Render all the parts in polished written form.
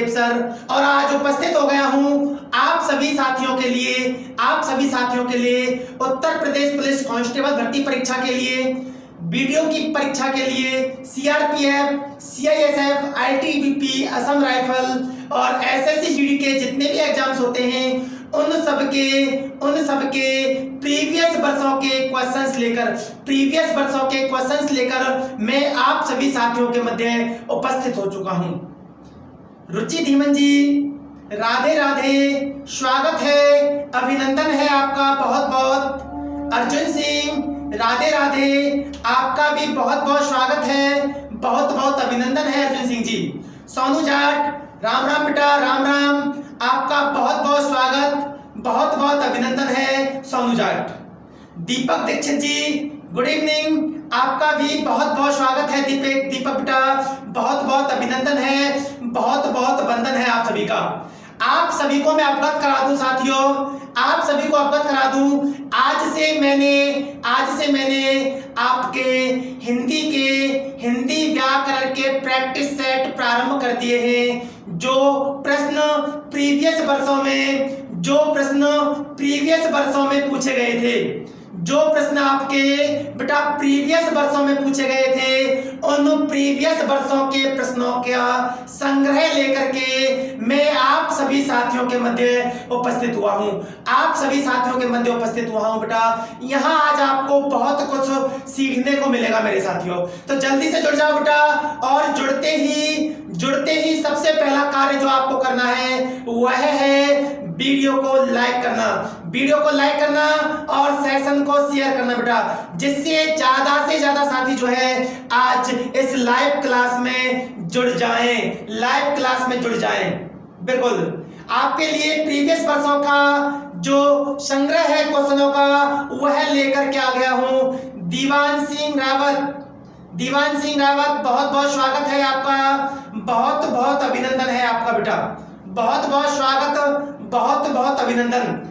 Sir और आज उपस्थित हो गया हूं आप सभी साथियों के लिए उत्तर प्रदेश पुलिस कांस्टेबल भर्ती परीक्षा के लिए, वीडियो की परीक्षा के लिए CRPF, CISF, ITBP, Assam rifle और एसएससी जीडी के जितने भी एग्जाम्स होते हैं उन सब के प्रीवियस वर्षों के क्वेश्चंस लेकर मैं आप सभी साथियों के मध्य उपस्थित हो चुका हूं। रुचि धीमन जी, राधे राधे, स्वागत है, अभिनंदन है आपका बहुत बहुत। अर्जुन सिंह, राधे राधे, आपका भी बहुत बहुत स्वागत है, बहुत बहुत अभिनंदन है अर्जुन सिंह जी। सोनू जाट, राम राम बेटा, राम राम, आपका बहुत बहुत स्वागत, बहुत बहुत अभिनंदन है सोनू जाट। दीपक दीक्षित जी, गुड इवनिंग, आपका भी बहुत बहुत स्वागत है दीपक बेटा, बहुत बहुत अभिनंदन है, बहुत बहुत वंदन है आप सभी का। आप सभी को मैं अवगत करा दूं साथियों, आप सभी को अवगत करा दूं, आज से मैंने आपके हिंदी व्याकरण के प्रैक्टिस सेट प्रारंभ कर दिए हैं। जो प्रश्न प्रीवियस वर्षों में पूछे गए थे, जो प्रश्न आपके बेटा प्रीवियस वर्षों में पूछे गए थे, उन प्रीवियस वर्षों के प्रश्नों का संग्रह लेकर के मैं आप सभी साथियों के मध्य उपस्थित हुआ हूं। बेटा यहां आज आपको बहुत कुछ सीखने को मिलेगा मेरे साथियों, तो जल्दी से जुड़ जाओ बेटा। और जुड़ते ही सबसे पहला कार्य जो आपको करना है वह है वीडियो को लाइक करना और सेशन को शेयर करना बेटा, जिससे ज्यादा से ज्यादा साथी जो है आज इस लाइव क्लास में जुड़ जाएं। बिल्कुल आपके लिए प्रीवियस वर्षों का जो संग्रह है क्वेश्चनों का वह लेकर के आ गया हूं। दीवान सिंह रावत, बहुत बहुत स्वागत है आपका, बहुत बहुत अभिनंदन है आपका बेटा, बहुत बहुत स्वागत, बहुत बहुत अभिनंदन।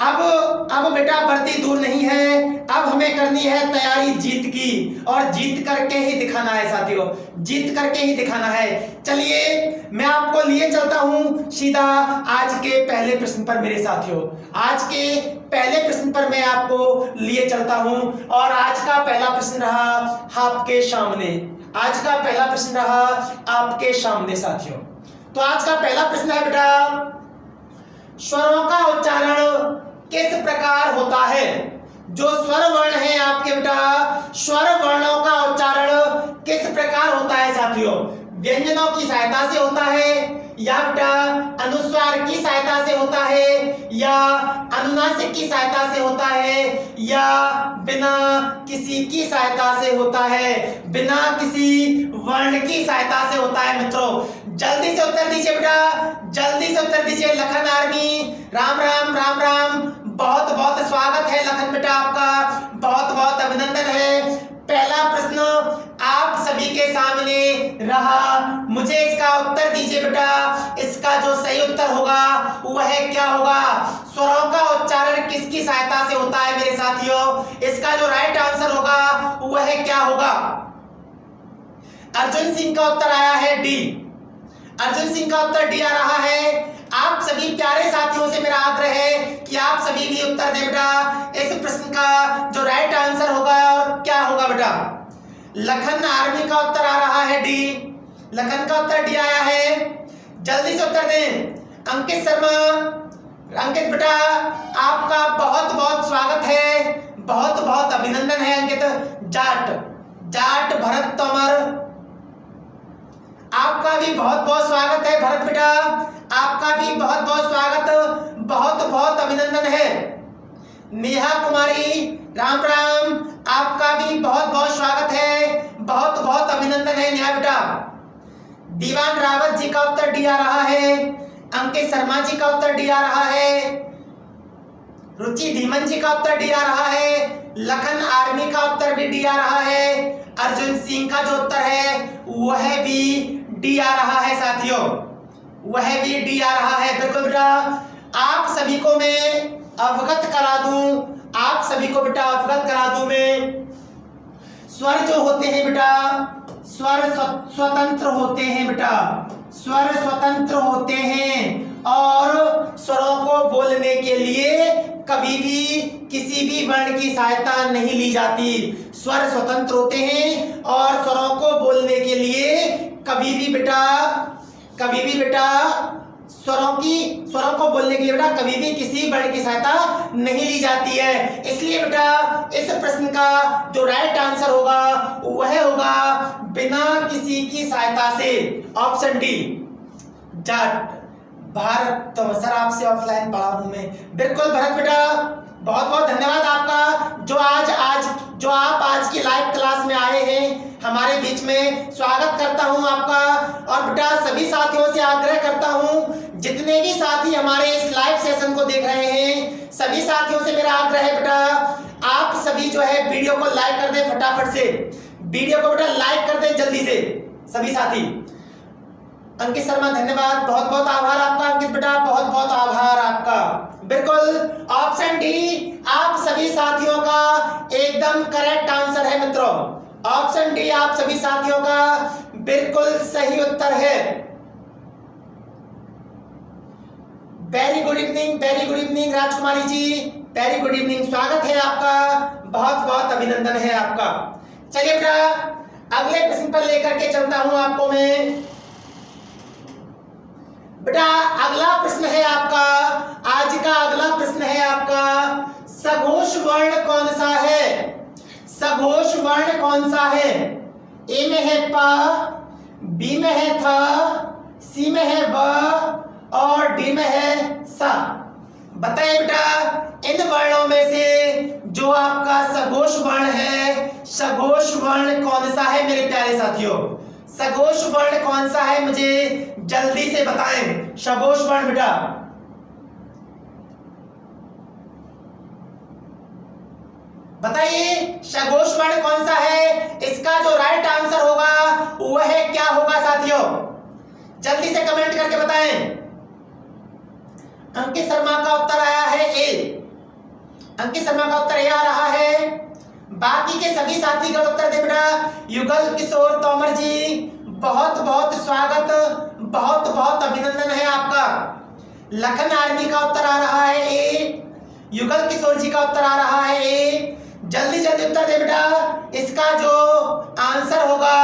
अब बेटा बढ़ती दूर नहीं है, अब हमें करनी है तैयारी जीत की, और जीत करके ही दिखाना है साथियों, जीत करके ही दिखाना है। चलिए मैं आपको लिए चलता हूं सीधा आज के पहले प्रश्न पर मेरे साथियों। आज के पहले प्रश्न पर मैं आपको लिए चलता हूं और आज का पहला प्रश्न रहा आपके सामने साथियों। तो आज का पहला प्रश्न है बेटा, स्वरों का उच्चारण किस प्रकार होता है? जो स्वर वर्ण है आपके बेटा, स्वर वर्णों का उच्चारण किस प्रकार होता है साथियों? व्यंजनों की सहायता से होता है, या बेटा अनुस्वार की सहायता से होता है, या अनुनासिक की सहायता से होता है, या बिना किसी की सहायता से होता है, बिना किसी वर्ण की सहायता से होता है? मित्रों जल्दी से उत्तर दीजिए बेटा, जल्दी से उत्तर दीजिए। लखन आर्मी, राम राम, राम राम, बहुत बहुत स्वागत है लखन बेटा आपका, बहुत बहुत अभिनंदन है। पहला प्रश्न आप सभी के सामने रहा, मुझे इसका उत्तर दीजिए बेटा। इसका जो सही उत्तर होगा वह क्या होगा? स्वरों का उच्चारण किसकी सहायता से होता है मेरे साथियों? इसका जो राइट आंसर होगा वह क्या होगा? अर्जुन सिंह का उत्तर आया है डी, अर्जुन सिंह का उत्तर डी आ रहा है। आप सभी प्यारे साथियों से मेरा आग्रह है कि आप सभी भी उत्तर दें बेटा। इस प्रश्न का जो राइट आंसर होगा और क्या होगा बेटा? लखन आर्मी का उत्तर आ रहा है डी, लखन का उत्तर डी आया है, जल्दी से उत्तर दें। अंकित शर्मा, अंकित बेटा आपका बहुत बहुत स्वागत है, बहुत बहुत अभिनंदन है अंकित। जाट भरत तोमर, आपका भी बहुत बहुत स्वागत है भरत बेटा, आपका भी बहुत बहुत स्वागत, बहुत बहुत अभिनंदन है। नेहा कुमारी, राम राम, आपका भी बहुत बहुत स्वागत है, बहुत बहुत अभिनंदन है नेहा बेटा। दीवान रावत जी का उत्तर डी आ रहा है, अंकित शर्मा जी का उत्तर डी आ रहा है, रुचि धीमन जी का उत्तर डी आ रहा है, लखन आर्मी का उत्तर भी डी आ रहा है, अर्जुन सिंह का जो उत्तर है वह भी डी आ रहा है साथियों, वह भी डी आ रहा है। बिल्कुल बेटा आप सभी को मैं अवगत करा दूं, मैं स्वर जो होते हैं बेटा, स्वर स्वतंत्र होते हैं बेटा, स्वर स्वतंत्र होते हैं और स्वरों को बोलने के लिए कभी भी किसी भी वर्ण की सहायता नहीं ली जाती। स्वर स्वतंत्र होते हैं और स्वरों को बोलने के लिए कभी भी बेटा स्वरों को बोलने के लिए बेटा कभी भी किसी वर्ण की सहायता नहीं ली जाती है। इसलिए बेटा इस प्रश्न का जो राइट आंसर होगा वह होगा बिना किसी की सहायता से, ऑप्शन डी जाट। भारत, तो सर आपसे ऑफलाइन पढ़ा हूं मैं। बिल्कुल भरत बेटा, बहुत बहुत धन्यवाद आपका जो आप आज की लाइव क्लास में आए हैं हमारे बीच में। स्वागत करता हूं आपका। और बेटा सभी साथियों से आग्रह करता हूं, जितने भी साथी हमारे इस लाइव सेशन को देख रहे हैं सभी साथियों से मेरा आग्रह है बेटा आप सभी जो है वीडियो को लाइक कर दें फटाफट से। वीडियो को बेटा लाइक कर दें जल्दी से सभी साथी। अंकित शर्मा धन्यवाद, बहुत बहुत आभार आपका अंकित बेटा, बहुत बहुत आभार आपका। बिल्कुल ऑप्शन डी आप सभी साथियों का एकदम करेक्ट आंसर है मित्रों। ऑप्शन डी आप सभी साथियों का बिल्कुल सही उत्तर है। वेरी गुड इवनिंग राजकुमारी जी, वेरी गुड इवनिंग, स्वागत है आपका, बहुत बहुत अभिनंदन है आपका। चलिए बेटा अगले प्रश्न पर लेकर के चलता हूं आपको मैं। बेटा अगला प्रश्न है आपका, आज का अगला प्रश्न है आपका, सघोष वर्ण कौन सा है? सघोष वर्ण कौन सा है? ए में है प, बी में है थ, सी में है ब और डी में है सा। बताइए बेटा इन वर्णों में से जो आपका सघोष वर्ण है, सघोष वर्ण कौन सा है मेरे प्यारे साथियों? सघोष वर्ण कौन सा है मुझे जल्दी से बताएं। सघोष वर्ण बेटा बताइए सघोष वर्ण कौन सा है? इसका जो राइट आंसर होगा वह क्या होगा साथियों? जल्दी से कमेंट करके बताएं। अंकित शर्मा का उत्तर आया है ए। अंकित शर्मा का उत्तर ए आ रहा है। बाकी के सभी साथी का उत्तर दे बेटा। युगल किशोर तोमर जी बहुत बहुत स्वागत, बहुत बहुत अभिनंदन है आपका। लखन आर्मी का उत्तर आ रहा है ए। युगल किशोर जी का उत्तर आ रहा है ए। जल्दी जल्दी उत्तर दे बेटा। इसका जो आंसर होगा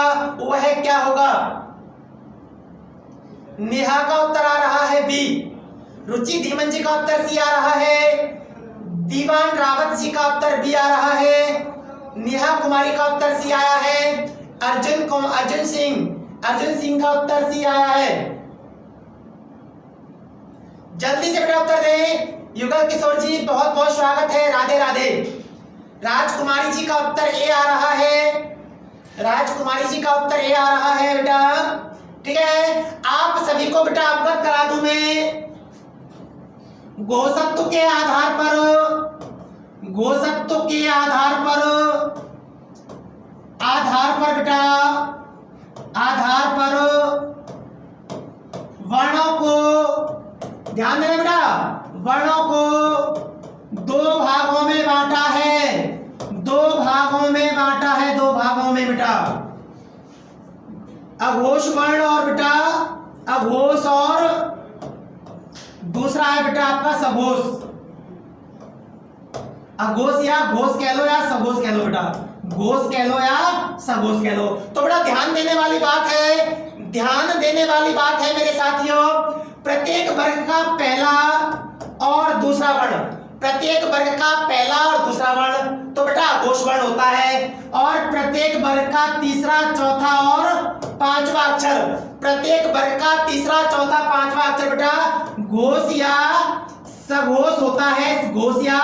वह क्या होगा? नेहा का उत्तर आ रहा है बी। रुचि धीमन जी का उत्तर सी आ रहा है। दीवान रावत जी का उत्तर बी आ रहा है। नेहा कुमारी का उत्तर सी आया है। अर्जुन सिंह का उत्तर सी आया है। जल्दी से बेटा उत्तर दें। युगल किशोर जी बहुत बहुत स्वागत है, राधे राधे। राजकुमारी जी का उत्तर ए आ रहा है। राजकुमारी जी का उत्तर ए आ रहा है बेटा। ठीक है, आप सभी को बेटा अवगत करा दूं मैं। गोसत्व के आधार पर बेटा वर्णों को ध्यान देना बेटा। वर्णों को दो भागों में बांटा है। दो भागों में बेटा। अघोष वर्ण और बेटा अघोष और दूसरा है बेटा आपका सघोष। अघोष या घोष कह लो या सघोष कह लो बेटा। घोष कह लो या सघोष कह लो। तो बेटा ध्यान देने वाली बात है मेरे साथियों। प्रत्येक वर्ग का पहला और दूसरा वर्ण तो बेटा अघोष वर्ण होता है। और प्रत्येक वर्ग का तीसरा, चौथा और पांचवा अक्षर बेटा घोष या सघोष होता है। घोष या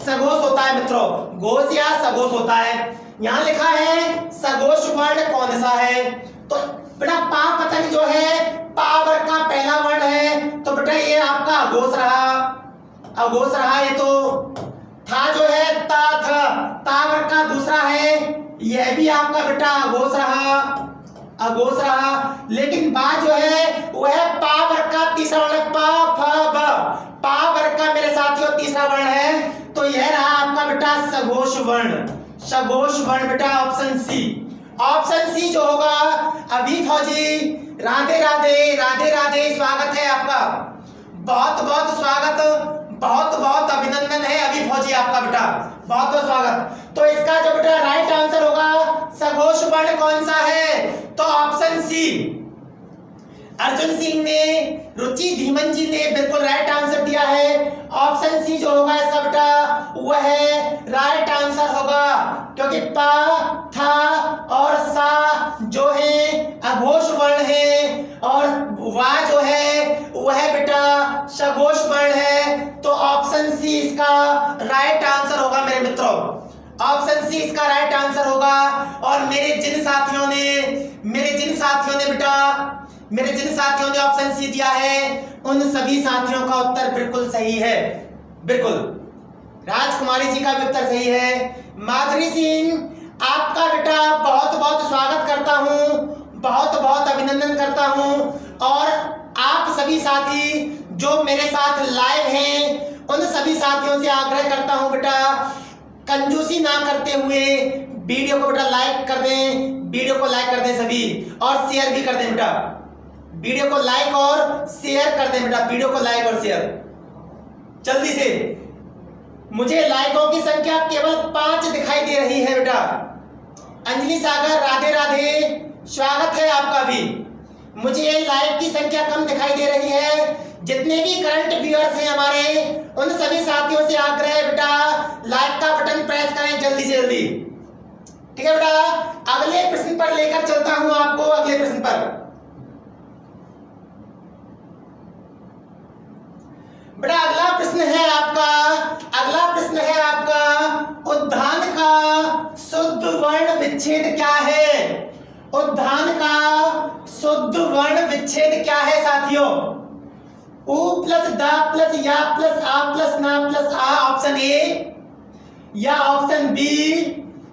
सघोष होता है मित्रों, घोष या सघोष होता है। यहां लिखा है सघोष वर्ण कौन सा है? तो बेटा पा पतंग जो है पा वर्ग का पहला वर्ण है, तो बेटा ये आपका अघोष रहा। ये तो था जो है ता वर्ग का दूसरा है, यह भी आपका बेटा अघोष रहा। लेकिन बा जो है वह पा वर्ग का तीसरा वर्ण, पा वर्ग का मेरे साथियों तीसरा वर्ण है, तो यह रहा आपका बेटा सघोष वर्ण बेटा, ऑप्शन सी। ऑप्शन सी जो होगा अभी फौजी। राधे राधे राधे राधे, स्वागत है आपका, बहुत बहुत स्वागत, बहुत बहुत अभिनंदन है अभी फौजी आपका बेटा, बहुत बहुत स्वागत। तो इसका जो बेटा राइट आंसर होगा सघोष वर्ण कौन सा है? तो ऑप्शन सी। अर्जुन सिंह ने, रुचि धीमन जी ने बिल्कुल राइट आंसर दिया है। ऑप्शन सी जो होगा इसका बेटा वह राइट आंसर होगा, क्योंकि पा, था और सा जो है अघोष वर्ण है और वा जो है वह बेटा सघोष वर्ण है। तो ऑप्शन सी इसका राइट आंसर होगा मेरे मित्रों, ऑप्शन सी इसका राइट आंसर होगा। और मेरे जिन साथियों ने ऑप्शन सी दिया है उन सभी साथियों का उत्तर बिल्कुल सही है, बिल्कुल। राजकुमारी जी का भी उत्तर सही है। माधुरी सिंह, आपका बेटा बहुत बहुत स्वागत करता हूं, बहुत बहुत अभिनंदन करता हूं। और आप सभी साथी जो मेरे साथ लाइव हैं उन सभी साथियों से आग्रह करता हूं बेटा, कंजूसी ना करते हुए वीडियो को बेटा लाइक कर दें, वीडियो को लाइक कर दें सभी, और शेयर भी कर दें बेटा, वीडियो को लाइक और शेयर कर दें बेटा, वीडियो को लाइक और शेयर जल्दी से। मुझे लाइकों की संख्या केवल 5 दिखाई दे रही है बेटा। अंजलि सागर, राधे राधे, स्वागत है आपका भी। मुझे लाइक की संख्या कम दिखाई दे रही है। जितने भी करंट व्यूअर्स हैं हमारे उन सभी साथियों से आग्रह है बेटा लाइक का बटन प्रेस करें जल्दी से जल्दी, ठीक है बेटा। अगले प्रश्न पर लेकर चलता हूं आपको, अगले प्रश्न पर बेटा। अगला प्रश्न है आपका उद्धान का शुद्ध वर्ण विच्छेद क्या है? उद्धान का शुद्ध वर्ण विच्छेद क्या है साथियों? उ प्लस द प्लस या प्लस आ प्लस ना प्लस आ, ऑप्शन ए या ऑप्शन बी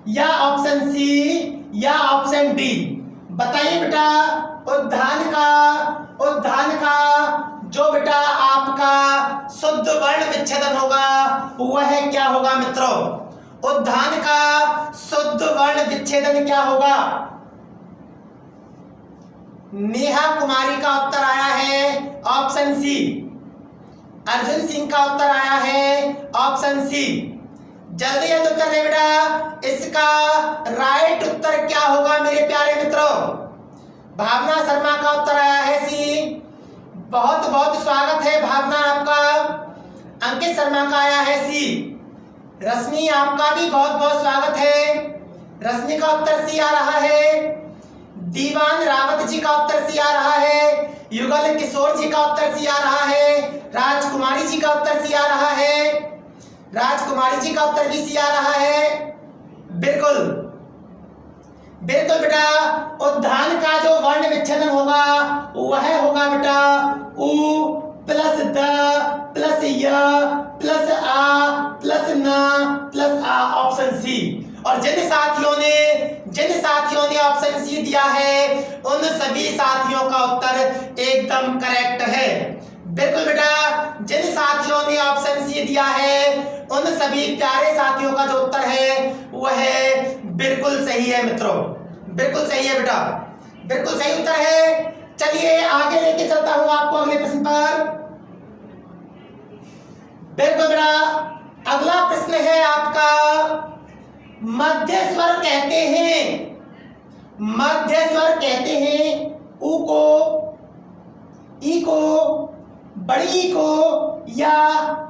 या ऑप्शन सी या ऑप्शन डी। बताइए बेटा उद्धान का जो बेटा आपका शुद्ध वर्ण विच्छेदन होगा वह क्या होगा मित्रों? उद्धान का शुद्ध वर्ण विच्छेदन क्या होगा? नेहा कुमारी का उत्तर आया है ऑप्शन सी। अर्जुन सिंह का उत्तर आया है ऑप्शन सी। जल्दी जल्दी उत्तर दे बेटा, इसका राइट उत्तर क्या होगा मेरे प्यारे मित्रों? भावना शर्मा का उत्तर आया है सी। बहुत बहुत स्वागत है भावना आपका। अंकित शर्मा का आया है सी। रश्मि आपका भी बहुत बहुत स्वागत है। रश्मि का उत्तर सी आ रहा है। दीवान रावत जी का उत्तर सी आ रहा है। युगल किशोर जी का उत्तर सी आ रहा है। राजकुमारी जी का उत्तर सी आ रहा है। राजकुमारी जी का उत्तर भी सी आ रहा है। बिल्कुल बिल्कुल बेटा, उद्धान का जो वर्ण विच्छेदन होगा वह होगा बेटा उ प्लस द प्लस य प्लस आ प्लस न प्लस आ, ऑप्शन सी। और जिन साथियों ने ऑप्शन सी दिया है उन सभी साथियों का उत्तर एकदम करेक्ट है। बिल्कुल बेटा, जिन साथियों ने ऑप्शन सी दिया है उन सभी प्यारे साथियों का जो उत्तर है वह बिल्कुल सही है मित्रों, बिल्कुल सही है बेटा, बिल्कुल सही उत्तर है। चलिए आगे लेके चलता हूं आपको अगले प्रश्न पर। बिल्कुल बेटा, अगला प्रश्न है आपका मध्य स्वर कहते हैं उ को, ई को, बड़ी ई को या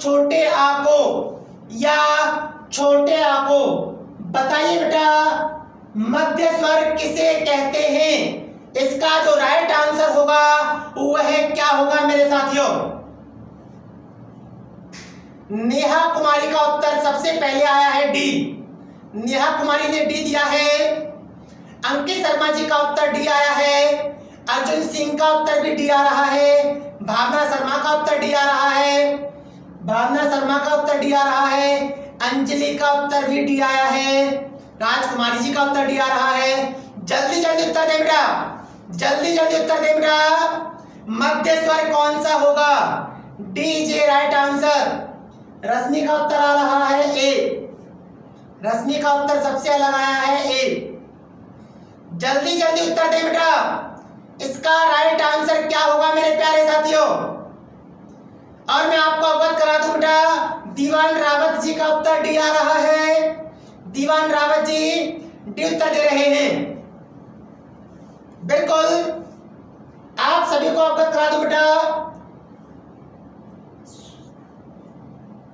छोटे आ को, या छोटे आ को। बताइए बेटा मध्य स्वर किसे कहते हैं? इसका जो राइट आंसर होगा वह क्या होगा मेरे साथियों? नेहा कुमारी का उत्तर सबसे पहले आया है डी। नेहा कुमारी ने डी दिया है। अंकित शर्मा जी का उत्तर डी आया है। अर्जुन सिंह का उत्तर भी डी आ रहा है। भावना शर्मा का उत्तर डी आ रहा है। भावना शर्मा का उत्तर डी आ रहा है। अंजलि का उत्तर भी डी आया है। राजकुमारी जी का उत्तर डी आ रहा है। जल्दी जल्दी उत्तर दे बेटा, जल्दी जल्दी उत्तर दे बेटा। मध्य स्वर कौन सा होगा? डी जे राइट आंसर। रश्मि का उत्तर आ रहा है ए। रश्मि का उत्तर सबसे अलग आया है ए। जल्दी जल्दी उत्तर दें बेटा। इसका राइट आंसर क्या होगा मेरे प्यारे साथियों? और मैं आपको अवगत करा दूं बेटा, दीवान रावत जी का उत्तर डी आ रहा है। दीवान रावत जी डी उत्तर दे रहे हैं। बिल्कुल आप सभी को अवगत करा दूं बेटा,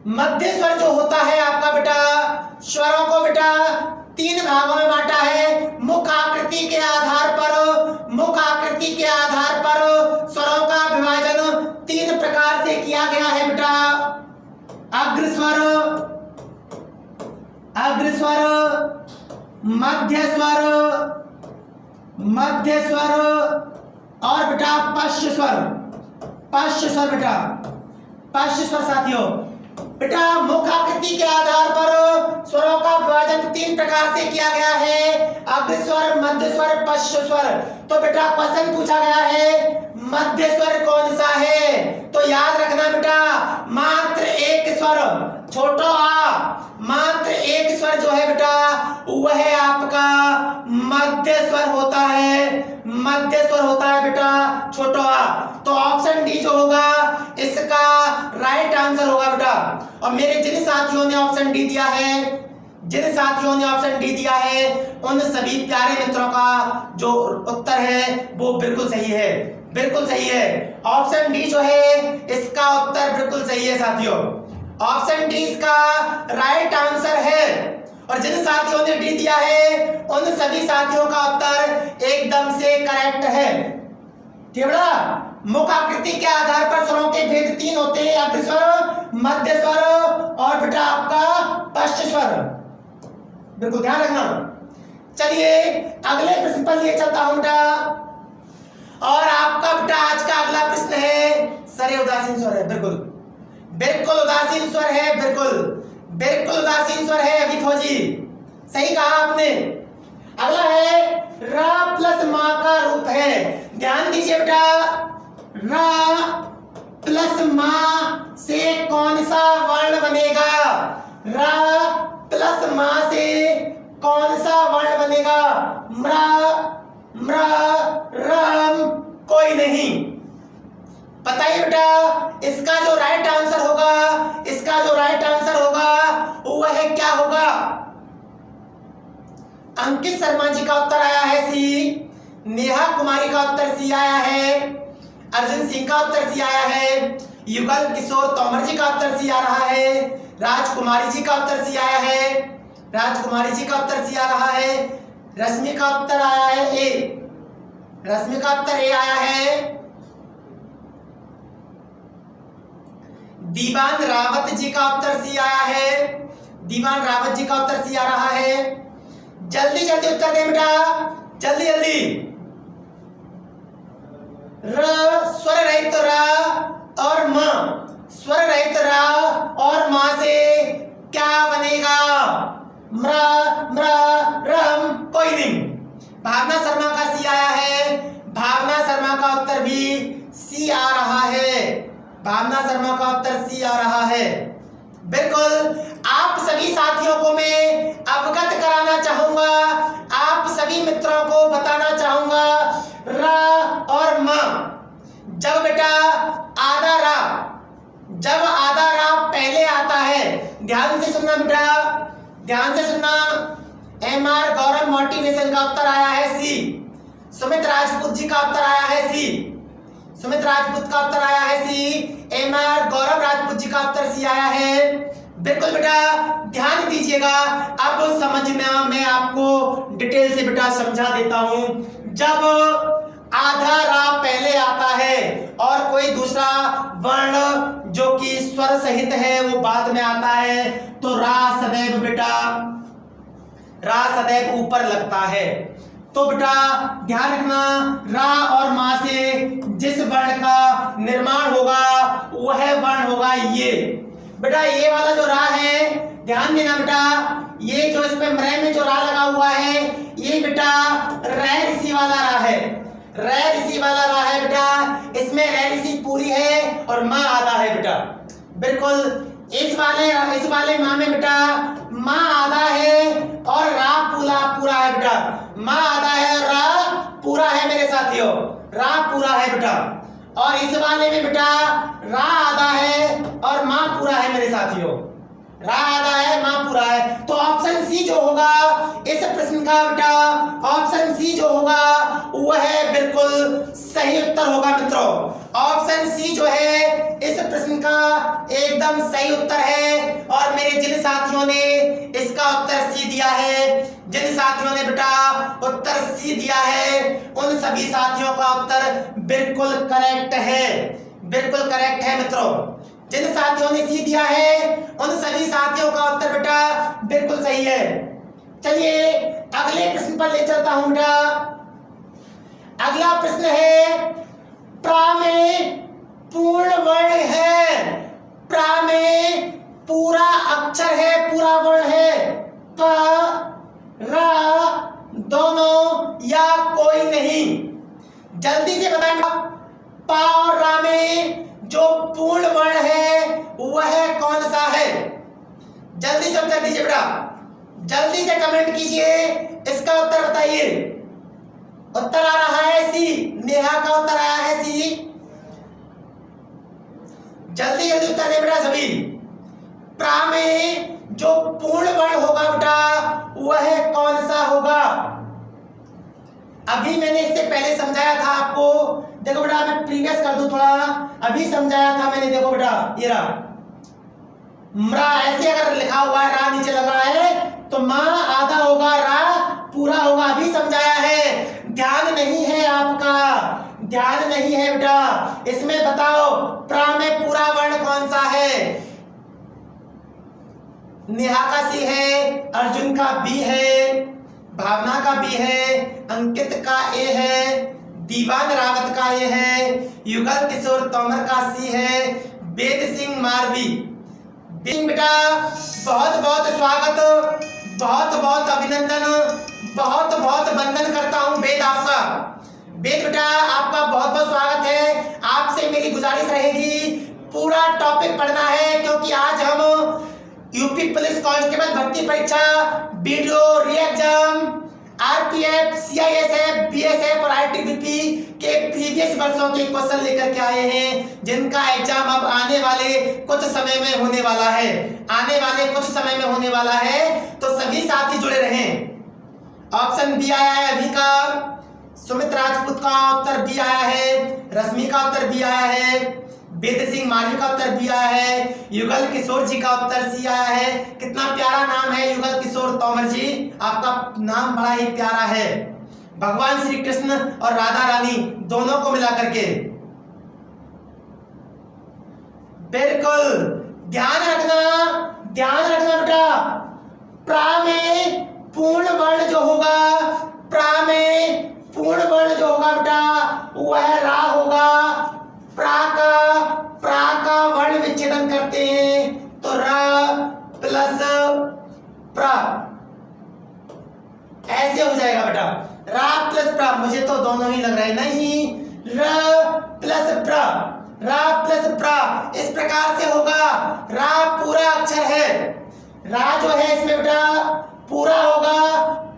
मध्य स्वर जो होता है आपका बेटा, स्वरों को बेटा 3 भागों में बांटा है। मुख आकृति के आधार पर, मुख आकृति के आधार पर स्वरों का विभाजन 3 प्रकार से किया गया है बेटा। अग्रस्वर, अग्रस्वर, मध्य स्वर, मध्य स्वर और बेटा पश्च स्वर, पश्च स्वर बेटा, पश्च स्वर साथियों। बेटा मुख आकृति के आधार पर स्वरों का विभाजन 3 प्रकार से किया गया है, अग्रस्वर, मध्य स्वर, पश्च स्वर। तो बेटा क्वेश्चन पूछा गया है मध्य स्वर कौन सा है? तो याद रखना बेटा, मात्र एक स्वर, छोटा आ, मात्र एक स्वर जो है बेटा वह आपका मध्य स्वर होता है, मध्य स्वर होता है बेटा, छोटा आ। तो ऑप्शन डी जो होगा इसका राइट आंसर होगा बेटा। और मेरे जिन साथियों ने ऑप्शन डी दिया है, जिन साथियों ने ऑप्शन डी दिया है, उन सभी प्यारे मित्रों का जो उत्तर है वो बिल्कुल सही है, बिल्कुल सही है। ऑप्शन डी जो है इसका उत्तर बिल्कुल सही है साथियों। ऑप्शन डी इसका राइट आंसर है। और जिन साथियों ने डी दिया है उन सभी साथियों का उत्तर एकदम से करेक्ट है। ठीक है। मुख आकृति के आधार पर स्वरों के भेद 3 होते हैं, अग्रस्वर, मध्य स्वर और बेटा आपका पश्च स्वर। बिल्कुल ध्यान रखना। चलिए अगले प्रश्न पर लिए चलता हूं बेटा। और आपका बेटा आज का अगला प्रश्न है, सर ये उदासीन स्वर है? बिल्कुल बिल्कुल उदासीन स्वर है, बिल्कुल बिल्कुल उदासीन स्वर है अभी फौजी, सही कहा आपने। अगला है रा प्लस मा का रूप है। ध्यान दीजिए बेटा, रा प्लस मा से कौन सा वर्ण बनेगा? रा प्लस मा से कौन सा वर्ण बनेगा? म्रा, म्रा, रम, कोई नहीं। बताइए बेटा इसका जो राइट आंसर होगा, इसका जो राइट आंसर होगा वह क्या होगा? अंकित शर्मा जी का उत्तर आया है सी, नेहा कुमारी का उत्तर सी आया है, अर्जुन सिंह का उत्तर सी आया है, युगल किशोर तोमर जी का उत्तर सी आ रहा है, राजकुमारी जी का उत्तर सी आया है, राजकुमारी जी का उत्तर सी आ रहा है, रश्मि का उत्तर आया है ए, रश्मि का उत्तर ए आया है, दीवान रावत जी का उत्तर सी आया है, दीवान रावत जी का उत्तर सी आ रहा है। जल्दी जल्दी उत्तर दें बेटा, जल्दी जल्दी। र स्वर रहित रा और म, स्वर रहित रा और मा से क्या बनेगा? म्रा, म्रा, रम, कोई नहीं। भावना शर्मा का सी आया है, भावना शर्मा का उत्तर भी सी आ रहा है, भावना शर्मा का उत्तर सी आ रहा है। बिल्कुल आप सभी साथियों को मैं अवगत कराना चाहूंगा, आप सभी मित्रों को बताना चाहूंगा, रा और म जब बेटा आधा रा, जब आधा रा पहले आता है, ध्यान से सुनना बेटा, ध्यान से सुनना। एमआर गौरव मोटिवेशन का उत्तर आया है सी, सुमित राजपूत जी का उत्तर आया है सी, सुमित राजपूत का उत्तर आया है सी, एमआर गौरव राजपूत जी का उत्तर सी आया है। बिल्कुल बेटा ध्यान दीजिएगा, अब समझना मैं आपको डिटेल से बेटा समझा देता हूं। जब आधा रा पहले आता है और कोई दूसरा वर्ण जो कि स्वर सहित है वो बाद में आता है, तो रा सदैव बेटा, रा सदैव ऊपर लगता है। तो बेटा ध्यान रखना, रा और मा से जिस वर्ण का निर्माण होगा वह वर्ण होगा ये। बेटा ये वाला जो रा है, ध्यान देना बेटा, ये जो इसमें मरे में जो रा लगा हुआ है ये बेटा रै ऋषि वाला रा है, रै ऋषि वाला रा है बेटा, इसमें रै ऋषि पूरी है और माँ आधा है बेटा। बिल्कुल इस वाले माँ में बेटा माँ आधा है और रा पूरा पूरा है बेटा। मा आधा है और रा पूरा है मेरे साथियों, रा पूरा है बेटा। और इस वाले में बेटा रा आधा है और मा पूरा है मेरे साथियों, रा आधा है मा पूरा है। तो ऑप्शन सी जो होगा इस प्रश्न का बेटा, ऑप्शन सी जो होगा वह बिल्कुल सही उत्तर होगा मित्रों। ऑप्शन सी जो है इस प्रश्न का एकदम सही उत्तर है। और मेरे जिन साथियों ने इसका उत्तर सी दिया है, जिन साथियों ने बेटा उत्तर सी दिया है, उन सभी साथियों का उत्तर बिल्कुल करेक्ट है, बिल्कुल करेक्ट है मित्रों। जिन साथियों ने सी दिया है उन सभी साथियों का उत्तर बेटा बिल्कुल सही है। चलिए अगले प्रश्न पर ले चलता हूं बेटा। अगला प्रश्न है, प्रा में पूर्ण वर्ण है, प्रा में पूरा अक्षर है, पूरा वर्ण है, प रा दोनों या कोई नहीं। जल्दी से बताएंगे पा और रा में जो पूर्ण वर्ण है वह कौन सा है? जल्दी से उत्तर दीजिए बेटा, जल्दी से कमेंट कीजिए, इसका उत्तर बताइए। उत्तर आ रहा है सी, नेहा का उत्तर आया है सी। जल्दी जल्दी उत्तर दे बेटा सभी। प्रा में जो पूर्ण वर्ण होगा बेटा वह कौन सा होगा? अभी मैंने इससे पहले समझाया था आपको, देखो बेटा मैं प्रीवियस कर दूं थोड़ा, अभी समझाया था मैंने, देखो बेटा ये रहा म्रा, ऐसे अगर लिखा हुआ है रा नीचे लगा है तो मां आधा होगा, रा पूरा होगा, अभी समझाया है। ध्यान नहीं है आपका, ध्यान नहीं है बेटा। इसमें बताओ प्रा में पूरा वर्ण कौन सा है? नेहा का सी है, अर्जुन का बी है, भावना का बी है, अंकित का ए है, दीवान रावत का ए है, युगल किशोर तोमर का सी है, वेद सिंह मारवी। बेटा बहुत बहुत स्वागत, बहुत बहुत अभिनंदन, बहुत बहुत वंदन करता हूं वेद आपका। वेद बेटा आपका बहुत बहुत स्वागत है। आपसे मेरी गुजारिश रहेगी पूरा टॉपिक पढ़ना है, क्योंकि आज हम यूपी पुलिस कांस्टेबल भर्ती परीक्षा, वीडियो री एग्जाम, आरपीएफ, सीआईएसएफ, बीएसएफ और आईटीबीपी के प्रीवियस वर्षों के क्वेश्चन लेकर के आए हैं, जिनका एग्जाम अब आने वाले कुछ समय में होने वाला है, आने वाले कुछ समय में होने वाला है। तो सभी साथी जुड़े रहें। ऑप्शन बी आया है अभी का, सुमित राजपूत का उत्तर बी आया है, रश्मि का उत्तर बी आया है, वेद सिंह मारवी का उत्तर बी आया है, युगल किशोर जी का उत्तर सी आया है। कितना प्यारा नाम है युगल किशोर तोमर जी, आपका नाम बड़ा ही प्यारा है। भगवान श्री कृष्ण और राधा रानी दोनों को मिला करके। बिल्कुल ध्यान रखना बेटा, प्रा में पूर्ण वर्ण जो होगा, प्रा में पूर्ण वर्ण जो होगा बेटा वह रा होगा। प्रा का वर्ण विच्छेदन करते हैं तो रा प्लस प्रा ऐसे हो जाएगा बेटा, रा प्लस प्रा। मुझे तो दोनों ही लग रहा है, नहीं र प्लस प्रा, रा प्लस प्रा, इस प्रकार से होगा। रा पूरा अक्षर है, रा जो है इसमें बेटा पूरा होगा,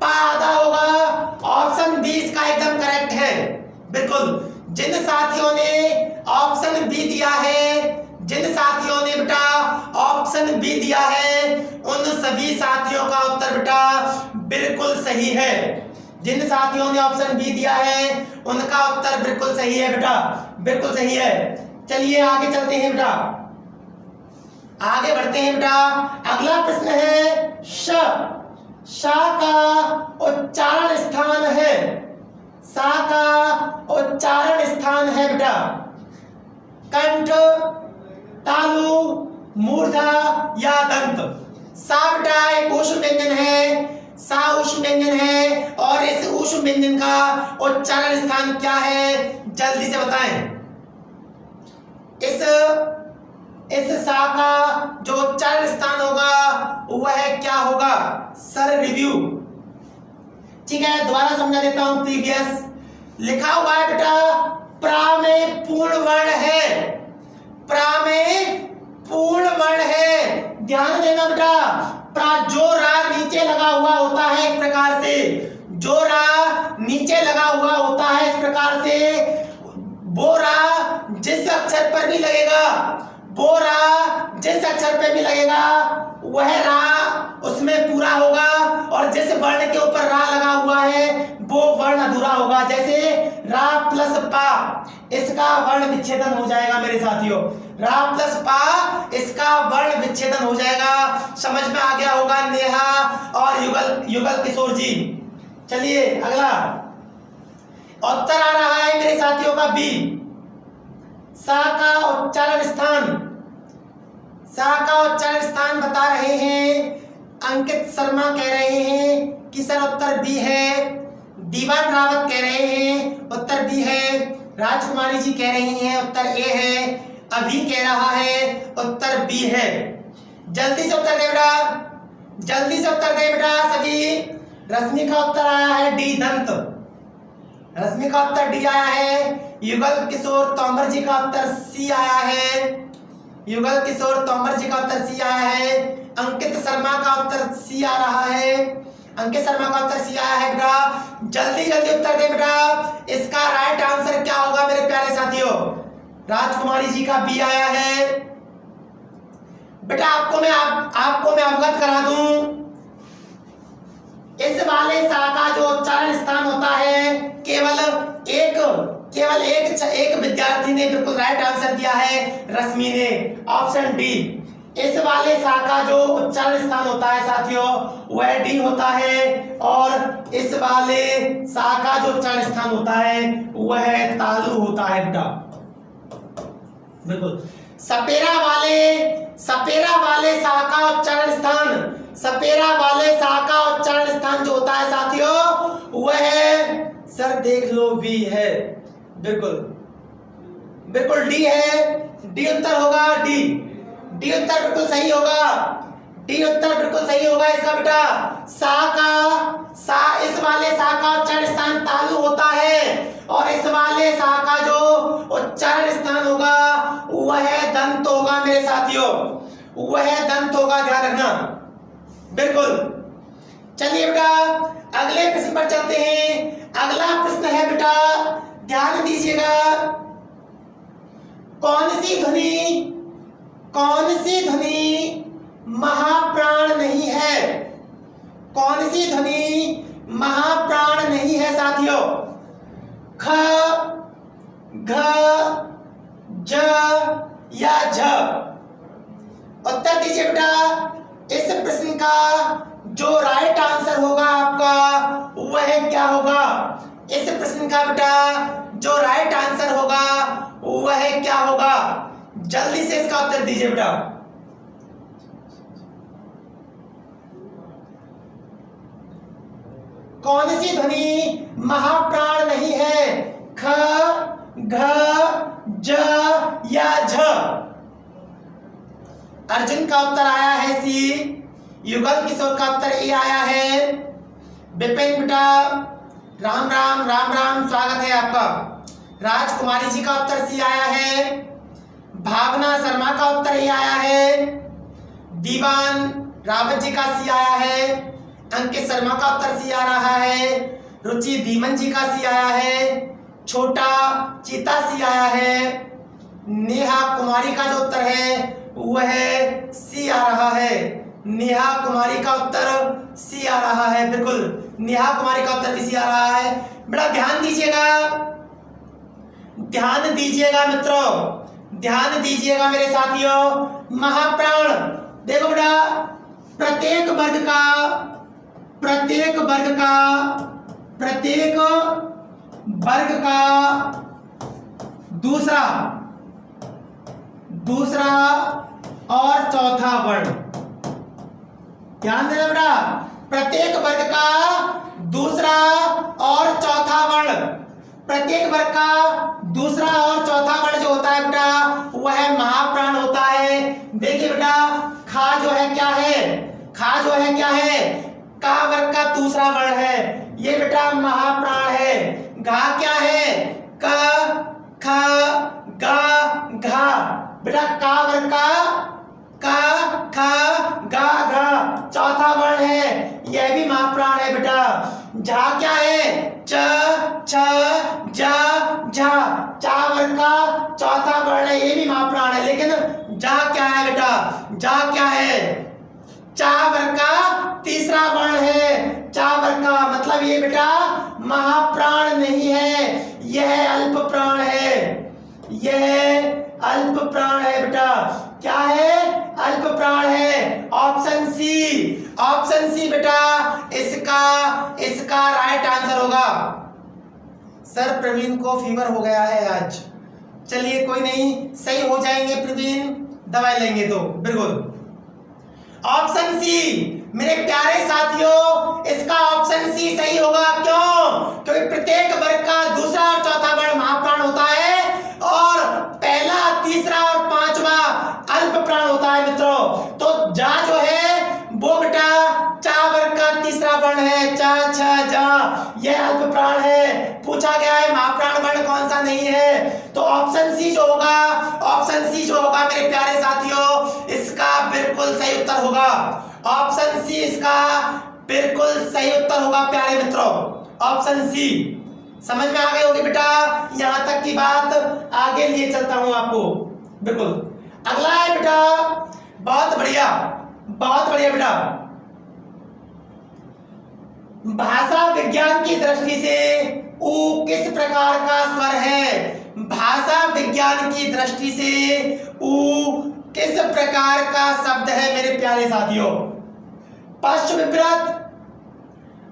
पा आधा होगा। ऑप्शन बी इसका एकदम करेक्ट है बिल्कुल। जिन साथियों ने ऑप्शन बी दिया है, जिन साथियों ने बेटा ऑप्शन बी दिया है, उन सभी साथियों का उत्तर बेटा बिल्कुल सही है। जिन साथियों ने ऑप्शन बी दिया है उनका उत्तर बिल्कुल सही है बेटा, बिल्कुल सही है। चलिए आगे चलते हैं बेटा, आगे बढ़ते हैं बेटा। अगला प्रश्न है श का उच्चारण स्थान है, सा का उच्चारण स्थान है बेटा कंठ, तालु, मूर्धा या दंत। सा बेटा एक ऊष्म व्यंजन है, सा ऊष्म व्यंजन है, और इस ऊष्म व्यंजन का उच्चारण स्थान क्या है? जल्दी से बताएं। इस सा का जो उच्चारण स्थान होगा वह क्या होगा? सर रिव्यू, ठीक है दोबारा समझा देता हूं। प्रीवियस लिखा हुआ है बेटा प्रा में पूर्ण वर्ण है, प्रा में पूर्ण वर्ण है, ध्यान देना बेटा। प्रा जो रा नीचे लगा हुआ होता है, इस प्रकार से जो रा नीचे लगा हुआ होता है इस प्रकार से, वो रा जिस अक्षर पर भी लगेगा, वो रा जिस अक्षर पे भी लगेगा वह रा उसमें पूरा होगा, और जिस वर्ण के ऊपर रा लगा हुआ है वो वर्ण अधूरा होगा। जैसे रा प्लस पा, इसका वर्ण विच्छेदन हो जाएगा मेरे साथियों। रा प्लस पा, इसका वर्ण विच्छेदन हो जाएगा। समझ में आ गया होगा नेहा और युगल किशोर जी। चलिए अगला उत्तर आ रहा है मेरे साथियों का बी, सा का उच्चारण स्थान। सा का उच्चारण स्थान बता रहे हैं अंकित शर्मा, कह रहे हैं कि सर उत्तर बी है। दीवान रावत कह रहे हैं उत्तर बी है। राजकुमारी जी कह रही हैं उत्तर ए है। अभी कह रहा है उत्तर बी है। जल्दी से उत्तर दे बेटा, जल्दी से उत्तर दे बेटा सभी। रश्मि का उत्तर आया है डी, दंत। रश्मि का उत्तर डी आया है। युगल किशोर तोमर जी का उत्तर सी आया है। युगल किशोर तोमर जी का उत्तर सी आया है। अंकित शर्मा का उत्तर सी आ रहा है। अंकित शर्मा का उत्तर सी आया है बेटा। जल्दी जल्दी उत्तर दे बेटा। इसका राइट आंसर क्या होगा मेरे प्यारे साथियों? राजकुमारी जी का बी आया है। बेटा आपको मैं अवगत करा दूं, इस वाले सा का जो उच्चारण स्थान होता है केवल एक विद्यार्थी ने बिल्कुल राइट आंसर दिया है, रश्मि ने, ऑप्शन डी। इस वाले सा का जो उच्चारण स्थान होता है साथियों वह डी होता है, और इस वाले सा का जो उच्चारण स्थान होता है वह तालु होता है बेटा। बिल्कुल सपेरा वाले सा का उच्चारण स्थान, सपेरा वाले सा का उच्चारण स्थान जो होता है साथियों वह सर देख लो वी है। बिल्कुल डी है। डी उत्तर होगा, डी उत्तर बिल्कुल सही होगा। डी उत्तर बिल्कुल सही होगा इसका बेटा। इस वाले सा का उच्चारण स्थान तालु होता है, और इस वाले सा का जो उच्चारण स्थान होगा वह दंत होगा मेरे साथियों, वह दंत होगा, ध्यान रखना। बिल्कुल। चलिए बेटा अगले प्रश्न पर चलते हैं। अगला प्रश्न है बेटा, ध्यान दीजिएगा। कौन सी ध्वनि महाप्राण नहीं है? कौन सी ध्वनि महाप्राण नहीं है साथियों? ख, घ, ज या झ? उत्तर दीजिए बेटा। इस प्रश्न का जो राइट आंसर होगा आपका वह क्या होगा? इस प्रश्न का बेटा जो राइट आंसर होगा वह क्या होगा? जल्दी से इसका उत्तर दीजिए बेटा। कौन सी ध्वनि महाप्राण नहीं है? ख, घ, ज या झ? अर्जुन का उत्तर आया है सी। युगल किशोर का उत्तर ए आया है। विपिन बेटा राम राम राम राम, स्वागत है आपका। राजकुमारी जी का उत्तर सी आया है। भावना शर्मा का उत्तर ए आया है। दीवान रावत जी का सी आया है। अंकित शर्मा का उत्तर सी आ रहा है। रुचि धीमन जी का सी आया है। छोटा चीता सी आया है। नेहा कुमारी का जो उत्तर है वह सी आ रहा है। नेहा कुमारी का उत्तर सी आ रहा है। बिल्कुल नेहा कुमारी का उत्तर भी सी आ रहा है। बेटा ध्यान दीजिएगा, ध्यान दीजिएगा मित्रों, ध्यान दीजिएगा मेरे साथियों। महाप्राण देखो बेटा, प्रत्येक वर्ग का दूसरा और चौथा वर्ण, ध्यान देना बेटा। प्रत्येक वर्ग का दूसरा और चौथा वर्ण, प्रत्येक वर्ग का दूसरा और चौथा वर्ण जो होता है बेटा वह महाप्राण होता है। देखिए बेटा खा जो है क्या है? खा जो है क्या है? का वर्ग का दूसरा वर्ण है, ये बेटा महाप्राण है। घा क्या है? क, ख, ग, घा। बेटा का वर्ग का का, ख, ग, घ चौथा वर्ण है, यह भी महाप्राण है बेटा। झा क्या है? च, छ, ज, झ। चा वर्ग का चौथा वर्ण है, ये भी महाप्राण है, लेकिन जा क्या है बेटा? जा क्या है? चा वर्ग का तीसरा वर्ण है। चा वर्ग का मतलब ये बेटा महाप्राण नहीं है, यह अल्प प्राण है, यह अल्प प्राण है बेटा। क्या है? अल्प प्राण है। ऑप्शन सी, ऑप्शन सी बेटा इसका राइट आंसर होगा। सर प्रवीण को फीवर हो गया है आज। चलिए कोई नहीं, सही हो जाएंगे प्रवीण, दवाई लेंगे तो बिल्कुल। ऑप्शन सी मेरे प्यारे साथियों, इसका ऑप्शन सी सही होगा। क्यों? क्योंकि प्रत्येक वर्ग का दूसरा और चौथा वर्ण महाप्राण होता है और पहला, तीसरा और पांचवा अल्प प्राण होता है मित्रों। तो जा जो है वो बेटा चा वर्ग का तीसरा वर्ण है, चा, छ, जा, यह अल्प प्राण है। पूछा गया है महाप्राण वर्ण कौन सा नहीं है, तो ऑप्शन सी जो होगा, ऑप्शन सी जो होगा मेरे प्यारे साथियों, इसका बिल्कुल सही उत्तर होगा। ऑप्शन सी इसका बिल्कुल सही उत्तर होगा प्यारे मित्रों, ऑप्शन सी। समझ में आ गई होगी बेटा, यहां तक की बात आगे लिए चलता हूं आपको बिल्कुल। अगला है बेटा, बहुत बढ़िया, बहुत बढ़िया बेटा। भाषा विज्ञान की दृष्टि से ऊ किस प्रकार का स्वर है? भाषा विज्ञान की दृष्टि से ऊ किस प्रकार का शब्द है मेरे प्यारे साथियों? पश्च विव्रत,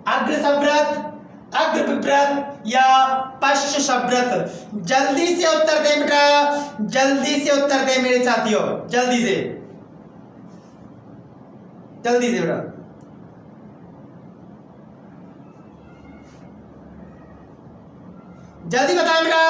अग्र सव्रत, अग्र विव्रत या पश्च सव्रत? जल्दी से उत्तर दे बेटा, जल्दी से उत्तर दे मेरे साथियों, जल्दी से, जल्दी से बेटा। जल्दी बताएं बेटा।